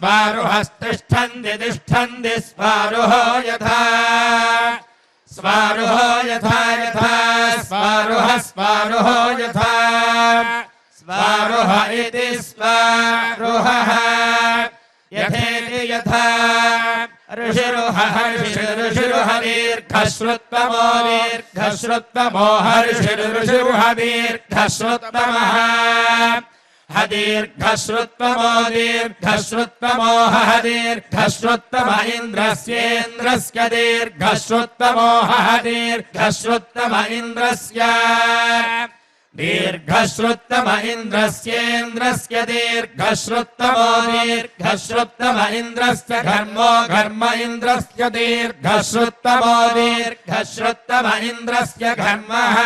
स्वारुहस्तिष्ठन्ति तिष्ठन्ति स्वारुहो यथा स्वारुहो यथा यथा स्वारुह स्वारुहो यथा स्वारुह इति स्वारुहः यथेति यथा ऋषिरुहः ऋषिरुह दीर्घश्रुत्वमो दीर्घश्रुत्वमो ऋषिरुह दीर्घश्रुत्वमः दीर्घश्रुत्वमो दीर्घश्रुत्वमो दीर्घश्रुत्वम इन्द्रस्येन्द्रस्य दीर्घश्रुत्वमो दीर्घश्रुत्वम इन्द्रस्य दीर्घश्रुत्तम इन्द्रस्येन्द्रस्य दीर्घश्रुत्तमो दीर्घश्रुत्तम इन्द्रस्य घर्मो घर्म इन्द्रस्य दीर्घश्रुत्तमो दीर्घश्रुत्तम इन्द्रस्य घर्मः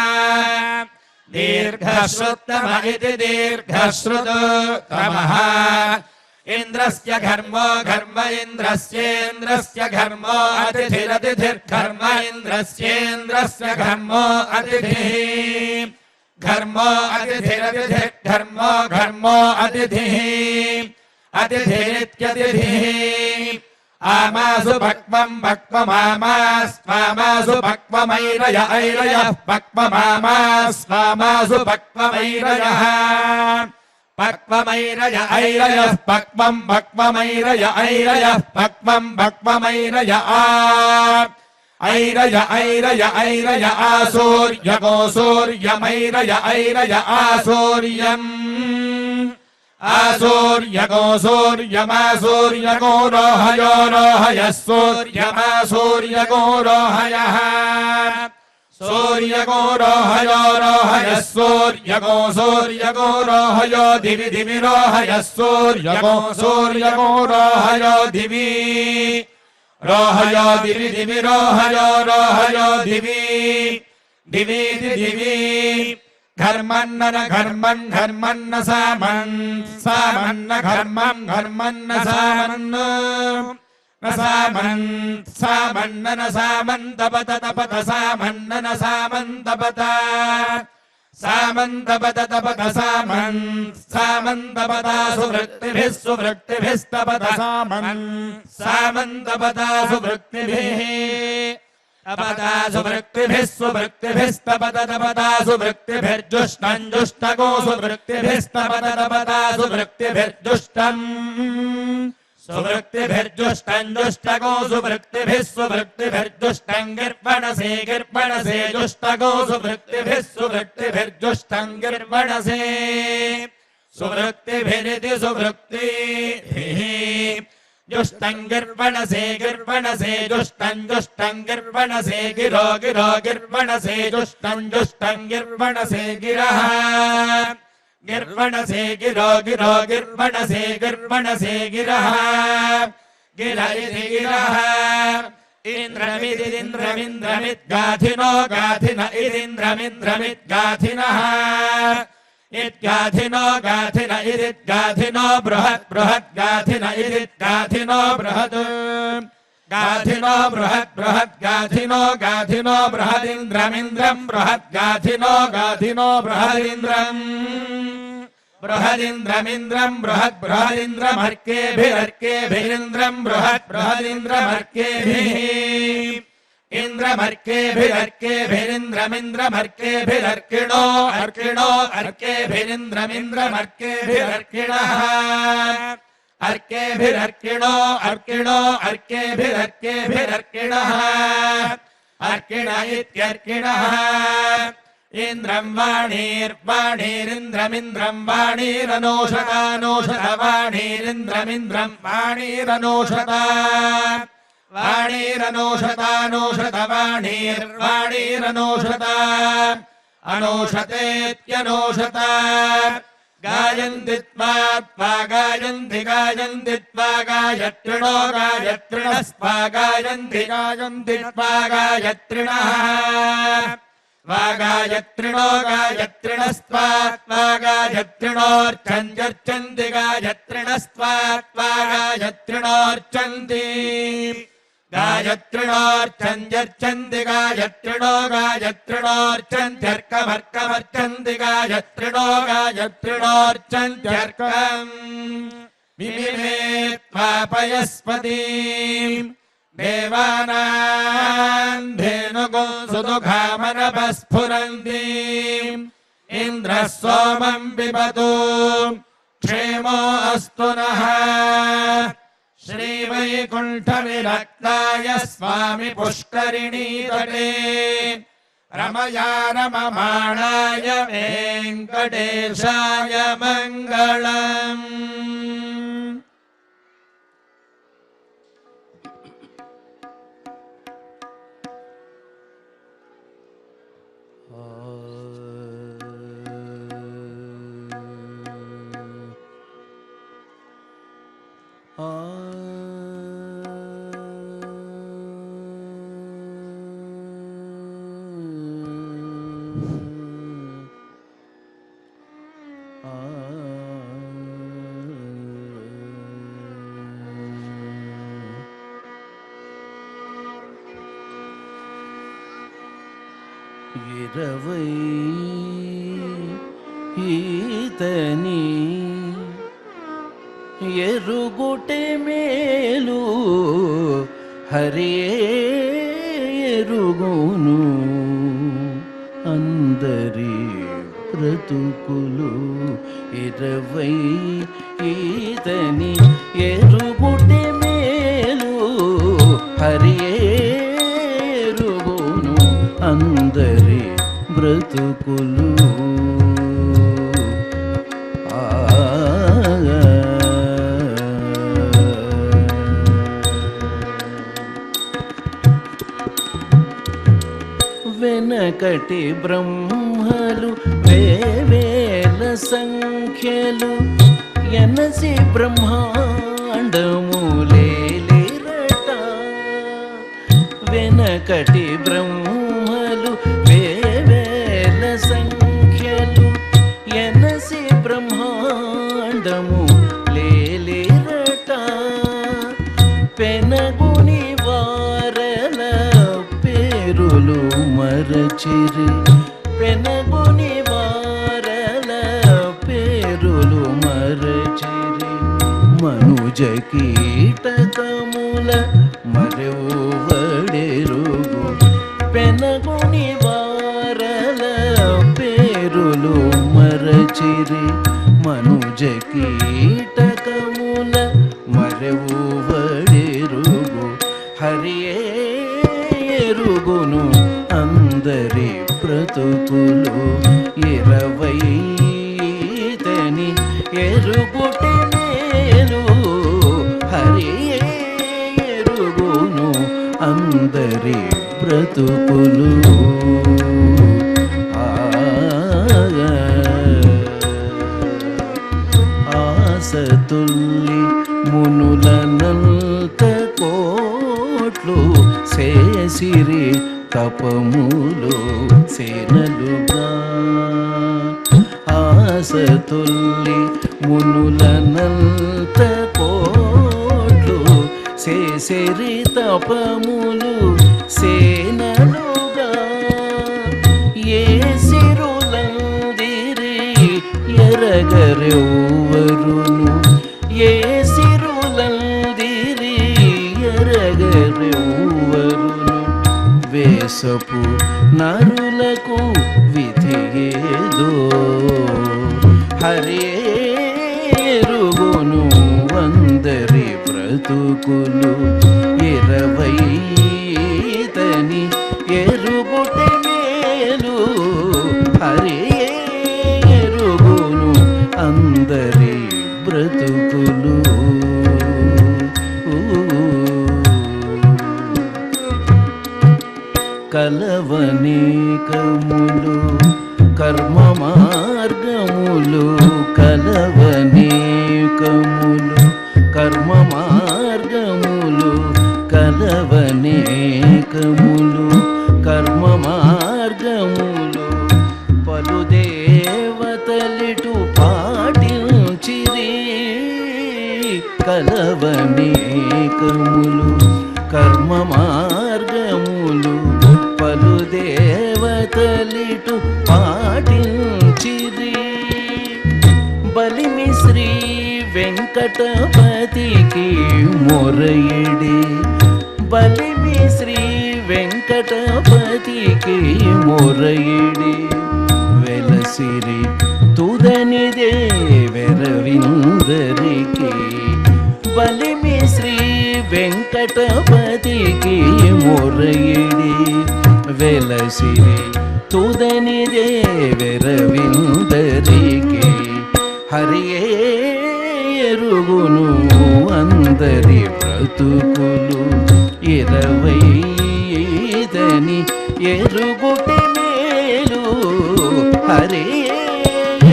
दीर्घश्रुत्तम इति दीर्घश्रुतमः इन्द्रस्य घर्मो घर्म इन्द्रस्येन्द्रस्य घर्मो अतिथिरतिथिर्घर्म इन्द्रस्येन्द्रस्य घर्मो अतिथिः घर्मो अतिथिरतिथिः घर्मो घर्मो अतिथिः अतिथिरित्यतिथिः आमासु भक्वम् भक्वमामास्वामासु भक्वमैरय ऐरयः भक्वमामास्वामासु भक्वमैरयः भक्वमैरय ऐरयः भक्वम् भक्वमैरय ऐरयः भक्वम् भक्वमैरय ऐरय ऐरय ऐरय आसूर्यगो सूर्यमैरय ऐरय आसूर्यम् आसूर्यगो सूर्यमासूर्यगो रोहयो रोहयः सूर्यमासूर्यगो रोहयः सूर्यगो रोहयो रोहयः सूर्यगो सूर्यगो रोहयो दिवि दिवि रोहयः सूर्यगो सूर्यगो रोहयो दिवि रोहयो दिवि दिवि रोहयो रोहयो दिवि दिवि दिवि घर्मन्न घर्मन् घर्मन्न सामन् सामन्न घर्मं घर्मन्न सामन् न सामन् सामन्न न सामन्तपत तपत सामन्न न सामन्तपत सामन्तपत तपत सामन् सामन्तपता सुवृत्तिभिः सुवृत्तिभिस्तपत सामन् सामन्तपता सुवृत्तिभिः तपता सुवृत्तिभिः सुवृत्तिभिस्तपत तपता सुवृत्तिभिर्जुष्टम् जुष्टगो सुवृत्तिभिस्तपत तपता सुवृत्तिभिर्जुष्टम् सुवृत्तिभिर्जुष्टम् जुष्टगो सुवृत्तिभिः सुवृत्तिभिर्जुष्टम् गिर्वणसे गिर्वणसे जुष्टगो सुवृत्तिभिः सुवृत्तिभिर्जुष्टम् गिर्वणसे सुवृत्तिभिरिति सुवृत्तिभिः जुष्टम् गिर्वणसे गिर्वणसे जुष्टम् जुष्टम् गिर्वणसे गिरो गिरो गिर्वणसे जुष्टम् जुष्टम् गिर्वणसे गिरः गिर्वणसे गिरो गिरो गिर्वणसे गिर्वणसे गिरः गिर इति गिरः इन्द्रमिदिन्द्रमिन्द्रमिद्गाथिनो गाथिन इदिन्द्रमिन्द्रमिद्गाथिनः इद्गाथिनो गाथिन इदिद्गाथिनो बृहत् बृहत् गाथिन इदिद्गाथिनो बृहत् गाथिनो बृहत् बृहत् गाथिनो गाथिनो बृहदिन्द्रमिन्द्रम् बृहत् गाथिनो गाथिनो बृहदिन्द्रम् बृहदिन्द्रमिन्द्रम् बृहत् बृहदिन्द्रमर्केभिरर्केभिरिन्द्रम् बृहत् बृहदिन्द्रमर्केभिः इन्द्रमर्केभिरर्केभिरिन्द्रमिन्द्रमर्केभिरर्किणो अर्किणो अर्केभिरिन्द्रमिन्द्रमर्केभिरर्किणः अर्केभिरर्किणो अर्किणो अर्केभिरर्केभिरर्किणः अर्किण इत्यर्किणः इन्द्रम् वाणीर्वाणीरिन्द्रमिन्द्रम् वाणीरनोषतानोषत वाणीरिन्द्रमिन्द्रम् वाणीरनोषता वाणीरनोषतानोषत वाणीर्वाणीरनोषता अनोषतेत्यनोषता गायन्ति त्वा गायन्ति गायन्ति त्वा गायत्रिणो गायत्रिणस्त्वा गायन्ति गायन्ति त्वा गायत्रिणः गायत्रिणो गायत्रिणस्त्वा गायत्रिणोऽर्चन्त्यर्चन्ति गायत्रिणस्त्वा गायत्रिणोऽर्चन्ति गायत्रिणोऽर्चन्त्यर्चन्ति गायत्रिणो गायत्रिणोऽर्चन्त्यर्कमर्कमर्चन्ति गायत्रिणो गायत्रिणोऽर्चन्त्यर्कम् मिमिमे त्वापयस्पतिम् देवानाम् धेनुगो सुदुघामनपस्फुरन्तीम् इन्द्रः सोमम् पिबतु क्षेमो अस्तु नः श्रीवैकुण्ठविरक्ताय स्वामि पुष्करिणीतटे रमया रममाणाय वेङ्कटेशाय मङ्गलम्। ఈతని ఎరుగుటే మేలు హరే ఎరుగును అందరి బ్రతుకులు 20 ఈతని ఎరుగుటే మేలు హరే ఎరుగును అందరి బ్రతుకులు వెనకటి బ్రహ్మలు వేవేల సంఖ్యలు ఎనసి బ్రహ్మాండములేలిరట వెనకటి బ్రహ్మలు వేవేల సంఖ్యలు ఎనసి బ్రహ్మాండము లేలిరట పెనగుని వారల పేరులు మరచిరి పెనగుని వారల పేరులు మరచిరి మనుజ కీటకముల మరెవడెరుగు పెనగుని వారల పేరులు మరచిరి మనుజ కీటకముల మరెవడెరుగు హరియే ఎరుగును అందరి బ్రతుకులు 20 తని ఎరుగుటే మేలు హరియే ఎరుగును అందరి బ్రతుకులు ఆసతుల్లి మునులనంత కోట్లు చేసిరి తపములు సేనలుగా ఆసతుల్లి మునులనంత కోట్లు చేసిరి తపములు సేనలుగా ఏ సిరులందిరి ఎరగరెవ్వరును ఏ సిరులందిరి ఎరగరెవ్వరును వేసపు నరులకు విధి ఏదో హరే ఎరుగును అందరి బ్రతుకులు 20 తని ఎరుగుటే మేలు హరే ఎరుగును అందరి బ్రతుకులు కలవనేకములు కర్మ మార్గములు కలవనేకములు కర్మ మార్గములు కలవనేకములు కర్మ మార్గములు పలు దేవతలిటు పాటించిరి కలవనేకములు కర్మ మార్గములు పలు దేవతలిటు పాటించిరి బలిమి శ్రీ వెంకటేశ వెంకటపతికి మొరయిడి బలిమి శ్రీ వెంకటపతికి మొరయిడి వెలసిరి తుదనిదే వెరవిందరికి బలిమి శ్రీ వెంకటపతికి మొరయిడి వెలసిరి తుదనిదే వెరవిందరికి హరియే ఎరుగును అందరి బ్రతుకులు 25 ఎరుగుటి మేలు హరే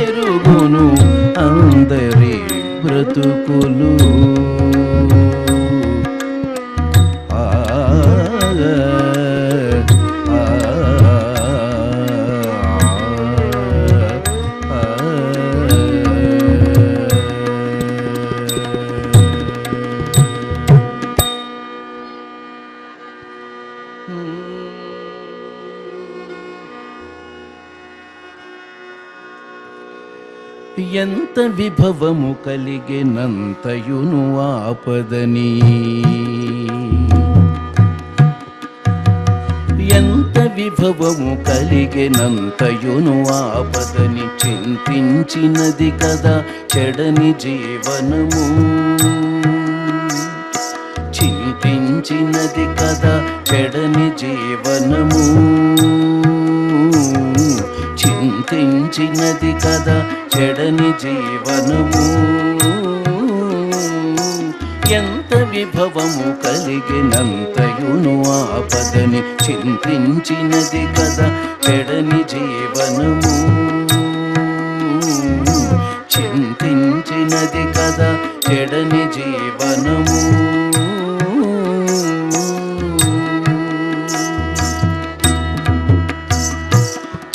ఎరుగును అందరి బ్రతుకులు ఎంత విభవము కలిగినంతయును ఆపదని ఎంత విభవము కలిగినంతయును ఆపదని చింతించినది కదా చెడని జీవనము చింతించినది కదా చెడని జీవనము చింతించినది కదా చెడని జీవనము ఎంత విభవము కలిగినంతయును ఆపదని చింతించినది కదా చెడని జీవనము చింతించినది కదా చెడని జీవనము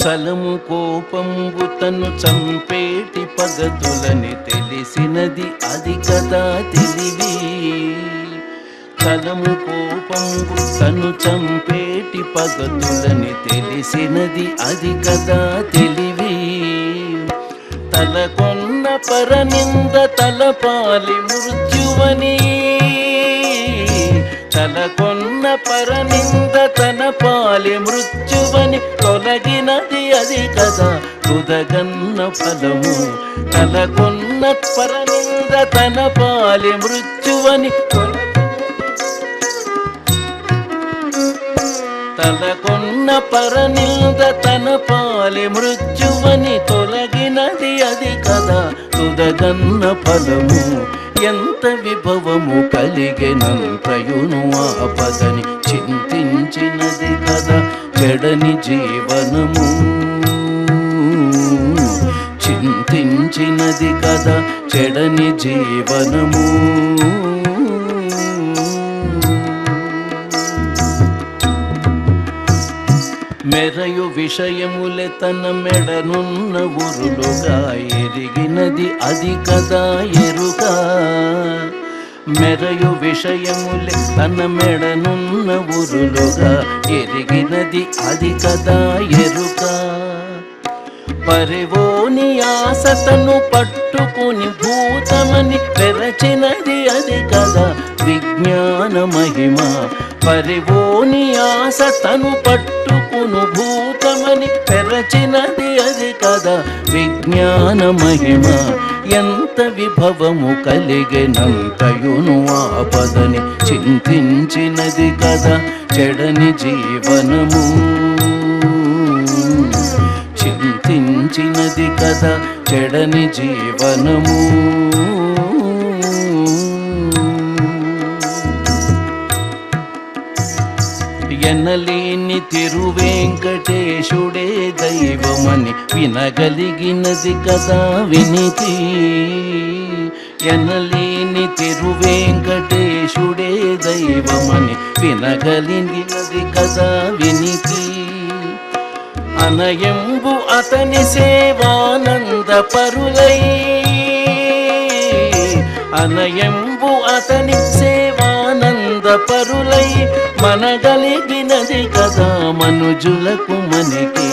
చలము కోపంబు తను చంపేటి పగతులని తెలిసినది అది కదా తెలివి చలము కోపంబు తను చంపేటి పగతులని తెలిసినది అది కదా తెలివి తలకొన్న పరనింద తలపాలి మృత్యువని తలకొన్న పరనింద తలపాలి మృత్యువని తొలగినది అది కదా తుదగన్న ఫలము తలకొన్న పరనింద తలపాలి మృత్యువని తలకొన్న పరనింద తలపాలి మృత్యువని తొలగినది అది కదా తుదగన్న ఫలము ఎంత విభవము కలిగినంతయును ఆపదని చింతించినది కదా చెడని జీవనము చింతించినది కదా చెడని జీవనము మెరయు విషయములే తన మెడనున్న ఉరులుగా ఎరిగినది అది కదా ఎరుక మెరయు విషయములే తన మెడనున్న ఉరులుగా ఎరిగినది అది కదా ఎరుక పరివోని ఆసతను పట్టుకుని భూతమని పెరచినది అది కదా విజ్ఞాన మహిమ పరివోని ఆసతను పట్టుకును భూతమని పెరచినది అది కదా విజ్ఞాన మహిమ ఎంత విభవము కలిగినంతయును ఆపదని చింతించినది కదా చెడని జీవనము చింతించినది కదా చెడని జీవనము ఎనలేని తిరువేంకటేశుడే దైవమని వినగలిగినది కదా వినికి ఎనలేని తిరువేంకటేశుడే దైవమని వినగలిగినది కదా వినికి అనయంబు అతని సేవానంద పరులై అనయంబు అతని సేవానంద పరులై మనగలిగినది కదా మనుజులకు మనకి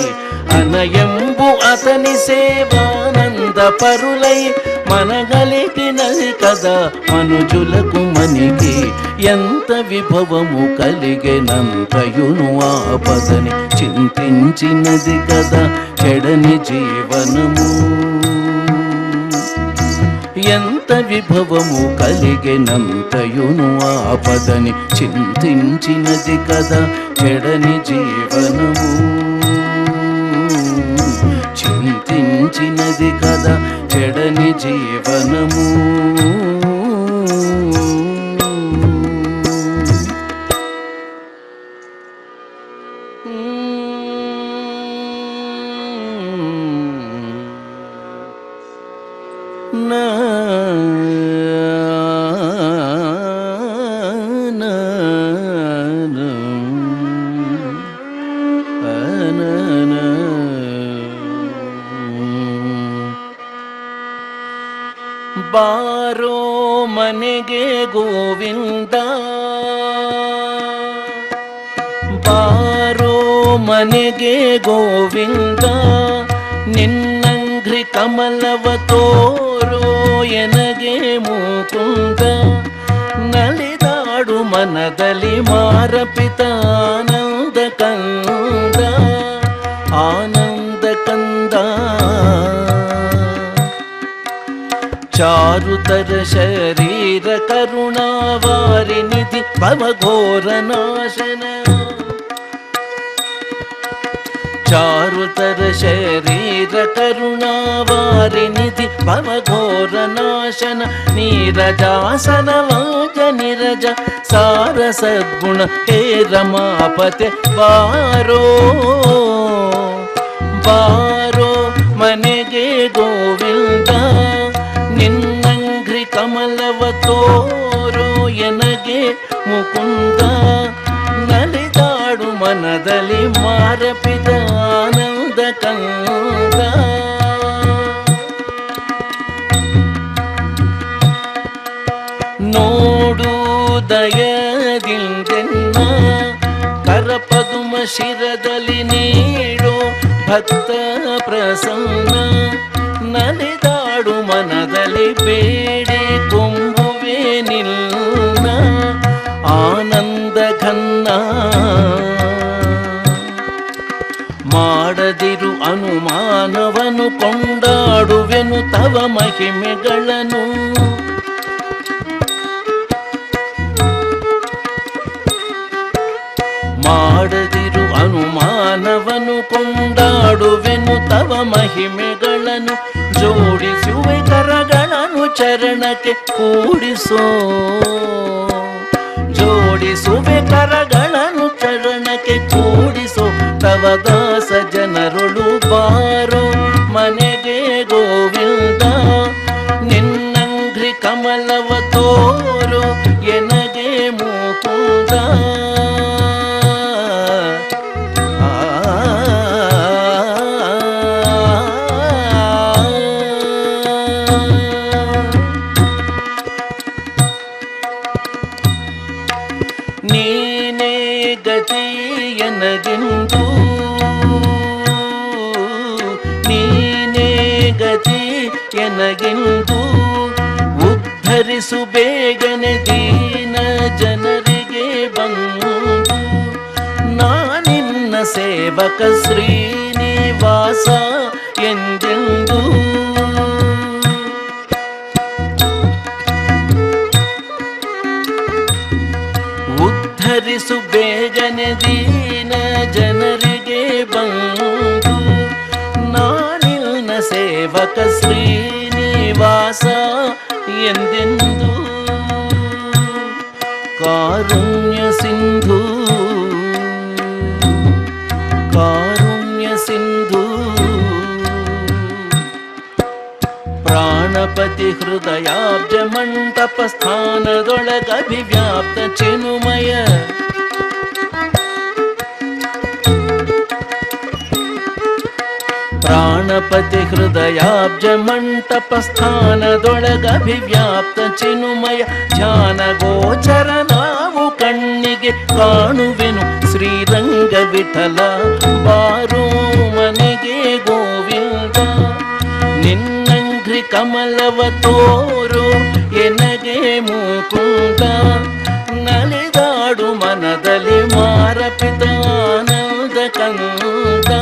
అనయంబు అతని సేవానంద పరులై మనగలిగినది దిగినది కదా మనుజులకు మనికి. ఎంత విభవము కలిగెనంతయును ఆపదని చింతించినది కదా చెడని జీవనము. ఎంత విభవము కలిగెనంతయును ఆపదని చింతించినది కదా చెడని జీవనము. చింతించినది కదా చెడని జీవనము. నా ಬಾರೋ ಮನೆಗೆ ಗೋವಿಂದ, ಬಾರೋ ಮನೆಗೆ ಗೋವಿಂದ, ನಿನ್ನಂಘ್ರಿ ಕಮಲವ ತೋರೋ ಎನಗೆ ಮುಕುಂದ. ನಲಿದಾಡು ಮನದಲ್ಲಿ ಮಾರಪಿತ ಆನಂದ ಕಂದ, ಆನಂದ ಕಂದ. ಚಾರುತರ ಶರೀರ ಕರುಣಾವಾರಿನಿಧಿ ಭವಘೋರ ನಾಶನ. ಚಾರುತರ ಶರೀರ ಕರುಣಾವಾರಿನಿಧಿ ಭವಘೋರ ನಾಶನ. ನೀರಜಾಸನ ವಾಜ ನಿರಜ ಸಾರ ಸದ್ಗುಣ ಹೇ ರಮಾಪತೆ. ಬಾರೋ ಬಾರೋ ಮನೆಗೆ ಗೋವಿಂದ, ನಿನ್ನಂಘ್ರಿ ಕಮಲವ ತೋರೋ ಎನಗೆ ಮುಕುಂದ. ನಲಿದಾಡು ಮನದಲ್ಲಿ ಮಾರಪಿದ ಆನಂದ ಕಂದ. ನೋಡು ದಯದಿಂದೆನ್ನ ಕರಪದುಮ ಶಿರದಲ್ಲಿ ನೀಡು ಭಕ್ತ ಪ್ರಸನ್ನ. ನಲಿದಾಡು ಮನದಲ್ಲಿ ಬೇಡಿ ಕೊಂಬುವೆ ನಿನ್ನ ಆನಂದ ಘನ್ನ. ಮಾಡದಿರು ಅನುಮಾನವನು ಕೊಂಡಾಡುವೆನು ತವ ಮಹಿಮೆಗಳನ್ನು. ಮಾಡದಿರು ಅನುಮಾನವನು ಕೊಂಡಾಡುವೆನು ತವ ಮಹಿಮೆಗಳನ್ನು. ಜೋಡಿಸುವೆ ಕರಗಳನ್ನು ಚರಣಕ್ಕೆ ಕೂಡಿಸೋ, ಜೋಡಿಸುವೆ ಕರಗಳನ್ನು ಚರಣಕ್ಕೆ ಕೂಡಿಸೋ. ತವ ದಾಸ ಜನರುಳು ಬಾರೋ ಮನೆಗೆ ಗೋವಿಂದ, ನಿನ್ನಂಘ್ರಿ ಕಮಲವ ತೋರೋ ಎನಗೆ ಮುಕುಂದ. ನೀನೇ ಗತಿ ಎನಗೆಂದು, ನೀನೇ ಗತಿ ಎನಗೆಂದು. ಉದ್ಧರಿಸು ಬೇಗನೆ ದೀನ ಜನರಿಗೆ ಬಂದು. ನಾನಿನ್ನ ಸೇವಕ ಶ್ರೀನಿವಾಸ ಎಂದೆಂದು. ಉದ್ಧರಿಸು ಬೇಗನೆ ದೀನ ಜನರಿಗೆ ಬಂದು. ನಾನಿನ್ನ ಸೇವಕ ಶ್ರೀನಿವಾಸ ಎಂದೆಂದು. ಕಾರುಣ್ಯ ಸಿಂಧು, ಕಾರುಣ್ಯ ಸಿಂಧು. ಪ್ರಾಣಪತಿ ಹೃದಯಾಬ್ಜ ಮಂಟಪ ಸ್ಥಾನದೊಳಗಭಿವ್ಯಾಪ್ತ ಚಿನುಮಯ. ಪ್ರಾಣಪತಿ ಹೃದಯಾಬ್ಜ ಮಂಟಪ ಸ್ಥಾನದೊಳಗಭಿವ್ಯಾಪ್ತ ಚಿನುಮಯ. ಧ್ಯಾನ ಗೋಚರ ನಾವು ಕಣ್ಣಿಗೆ ಕಾಣುವೆನು ಶ್ರೀರಂಗ ವಿಠಲ. ಬಾರೋ ಮನೆಗೆ ಗೋವಿಂದ, ನಿನ್ನಂಘ್ರಿ ಕಮಲವ ತೋರೋ ಎನಗೆ ಮುಕುಂದ ನಲಿದಾಡು ಮನದಲ್ಲಿ ಮಾರಪಿತಾನಂದ ಕಂದ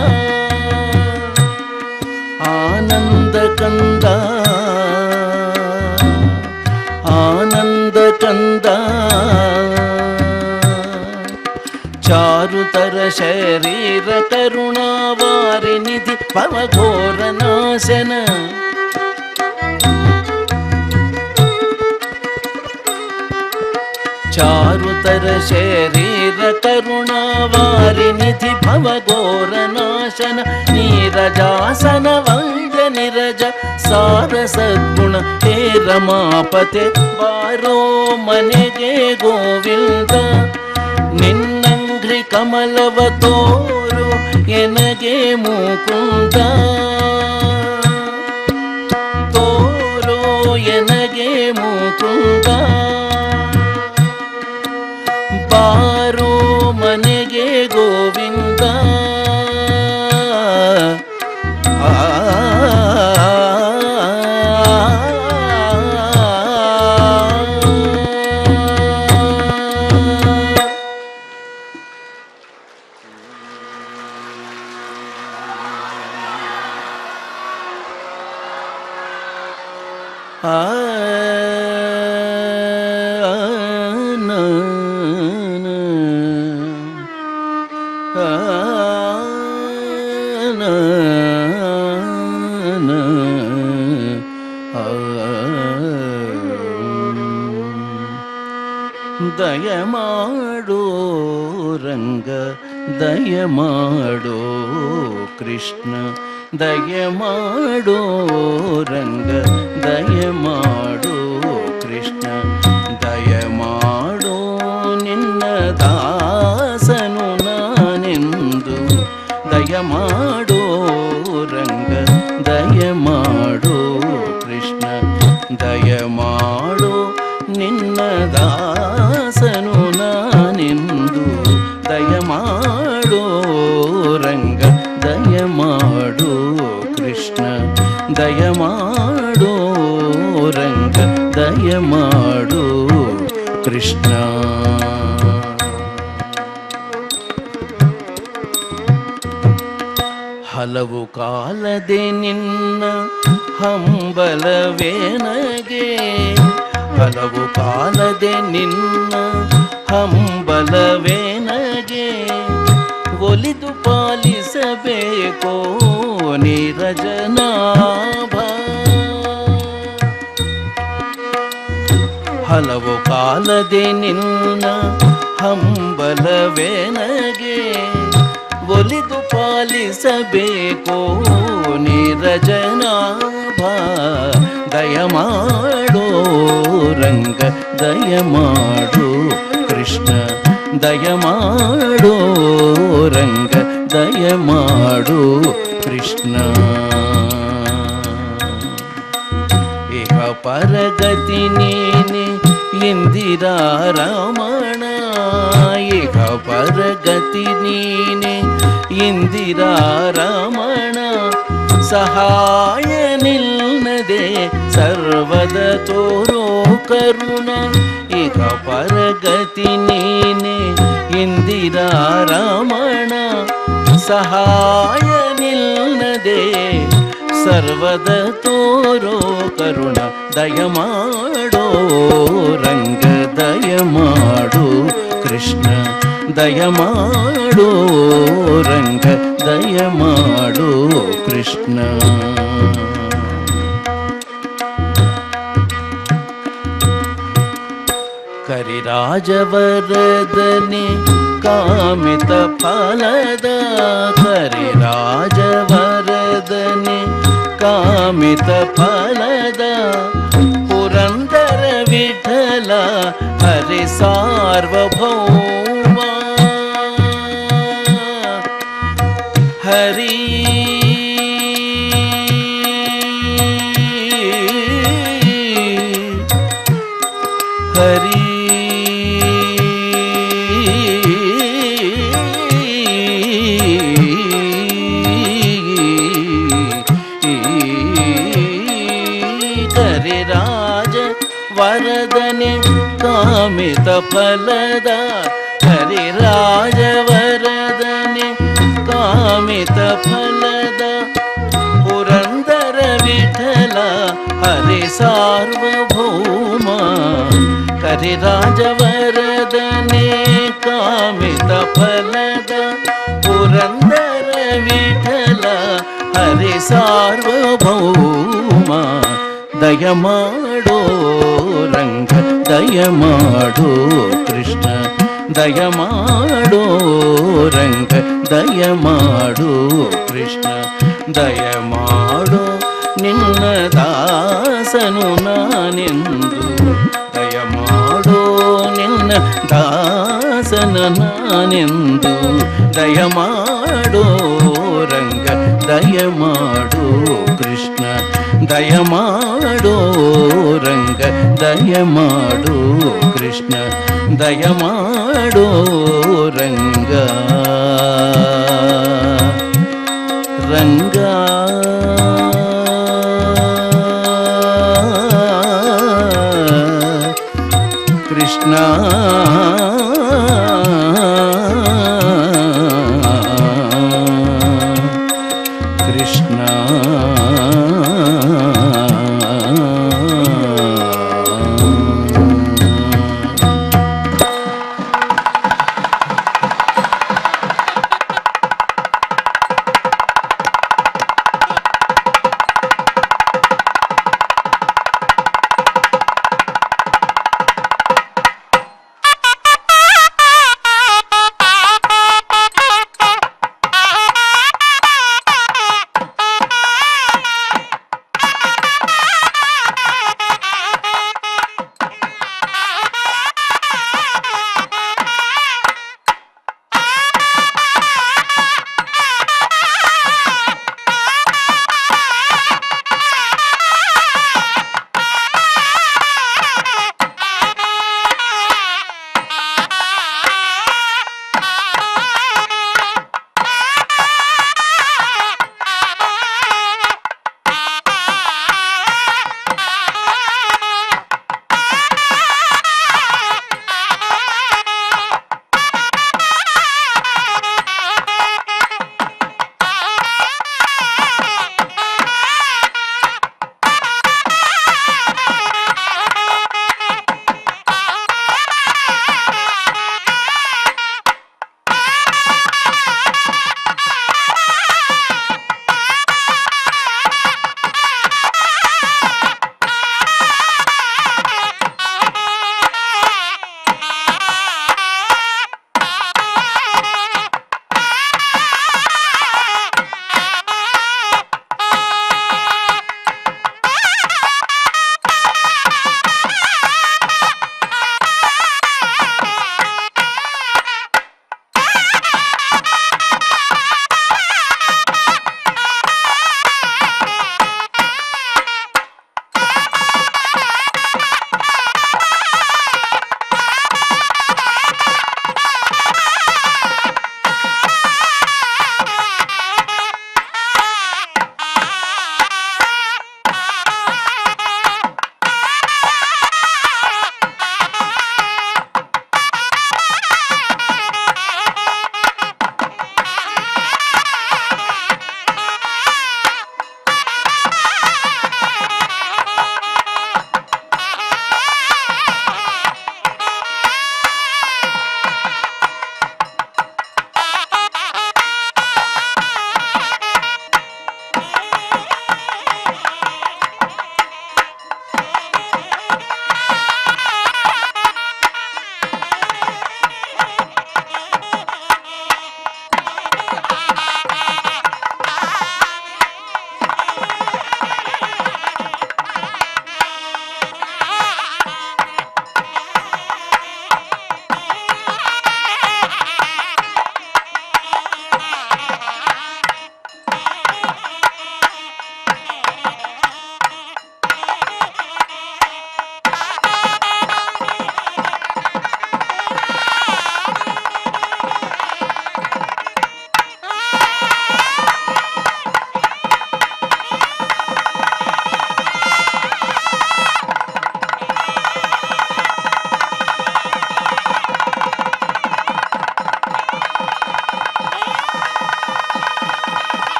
ಆನಂದ ಕಂದ ಆನಂದ ಕಂದ ಚಾರುತರ ಶರೀರ ಕರುಣಾವಾರಿ ನಿಧಿ ಭವಘೋರ ನಾಶನ ಚಾರುತರ ಶರೀರ ಕರುಣಾವಾರಿ ನಿಧಿ ಭವಘೋರ ನಾಶನ ನೀರಜಾಸನ ವಂಜ ನಿರಜ ಸಾರ ಸದ್ಗುಣ ಹೇ ರಮಾಪತೆ ಬಾರೋ ಮನೆಗೆ ಗೋವಿಂದ ನಿನ್ನಂಗ್ರಿ ಕಮಲವ ತೋರು ಎನಗೆ ಮುಕುಂದ ತೋರೋ ಎನಗೆ ಮುಕುಂದ ಬಾರೋ ಮನೆಗೆ ಗೋವಿಂದ ದಯಮಾಡೋ ರಂಗ ದಯಮಾಡೋ ಕೃಷ್ಣ ದಯಮಾಡೋ ರಂಗ ದಯಮಾಡೋ ಕೃಷ್ಣ ದಯಮಾಡೋ ನಿನ್ನ ದಾಸನು ನಾನೆಂದು ದಯಮಾಡೋ ರಂಗ ದಯಮಾಡೋ ಕೃಷ್ಣ ದಯಮಾಡೋ ನಿನ್ನ ದಾಸನು ನಾನೆಂದು ದಯಮಾಡೋ ರಂಗ ದಯಮಾಡೋ ಕೃಷ್ಣ ದಯಮಾಡೋ ರಂಗ ದಯಮಾಡೋ ಕೃಷ್ಣ ಹಲವು ಕಾಲದೆ ನಿನ್ನ ಹಂಬಲವೇನಗೆ ಹಲವು ಕಾಲದೆ ನಿನ್ನ ಹಂಬಲವೇನಗೆ ಒಲಿದು ಪಾಲಿಸಬೇಕೋ ನೀರಜನಾಭ ಹಲವು ಕಾಲದೆ ನಿನ್ನ ಹಂಬಲವೇನಗೆ ಒಲಿದು ಪಾಲಿಸಬೇಕೋ ನೀರಜನಾಭ ದಯಮಾಡೋ ರಂಗ ದಯಮಾಡೋ ಕೃಷ್ಣ ದಯಮಾಡೋ ರಂಗ ದಯಮಾಡೋ ಕೃಷ್ಣ ಇಹ ಪರಗತಿ ನೀನೆ ಇಂದಿರಾ ರಮಣ ಇಹ ಪರಗತಿ ನೀನೆ ಇಂದಿರಾ ರಮಣ ಸಹಾಯ ನಿಲ್ಲದೆ ಸರ್ವದ ತೋರೋ ಕರುಣ ಇಹ ಪರಗತಿ ನೀನೆ ಇಂದಿರಾ ರಮಣ ಸಹಾಯ ನಿಲ್ಲದೆ ಸರ್ವದ ತೋರೋ ಕರುಣ ದಯಮಾಡೋ ರಂಗ ದಯಮಾಡೋ ಕೃಷ್ಣ ದಯಮಾಡೋ ರಂಗ ದಯಮಾಡೋ ಕೃಷ್ಣ ಕರಿರಾಜವರದನೆ ಕಾಮಿತ ಫಲದ ಕರಿರಾಜವರದನೆ ಕಾಮಿತ ಫಲದ ಪುರಂದರ ವಿಠಲ ಹರಿ ಸಾರ್ವಭೌಮ ಹರಿ ಹರಿ ಕರಿರಾಜ ವರದ ಕಾಮಿತ ಫಲದ ಹರಿರಾಜವರದನೆ ಕಾಮಿತ ಫಲದ ಪುರಂದರ ವಿಠಲ ಹರಿ ಸಾರ್ವಭೌಮ ಹರಿರಾಜವರದನೆ ಕಾಮಿತ ಫಲದ ಪುರಂದರ ವಿಠಲ ಹರಿ ಸಾರ್ವಭೌಮ ದಯಮಾಡೋ ರಂಗ ದಯಮಾಡೋ ಕೃಷ್ಣ ದಯಮಾಡೋ ರಂಗ ದಯಮಾಡೋ ಕೃಷ್ಣ ದಯಮಾಡೋ ನಿನ್ನ ದಾಸನು ನಾನೆಂದು ದಯಮಾಡೋ ನಿನ್ನ ದಾಸನ ನಾನೆಂದು ದಯಮಾಡೋ ರಂಗ ದಯಮಾಡೋ ಕೃಷ್ಣ ದಯಮಾಡೋ ರಂಗ ದಯಮಾಡೋ ಕೃಷ್ಣ ದಯಮಾಡೋ ರಂಗ ರಂಗ ಕೃಷ್ಣ ಕೃಷ್ಣ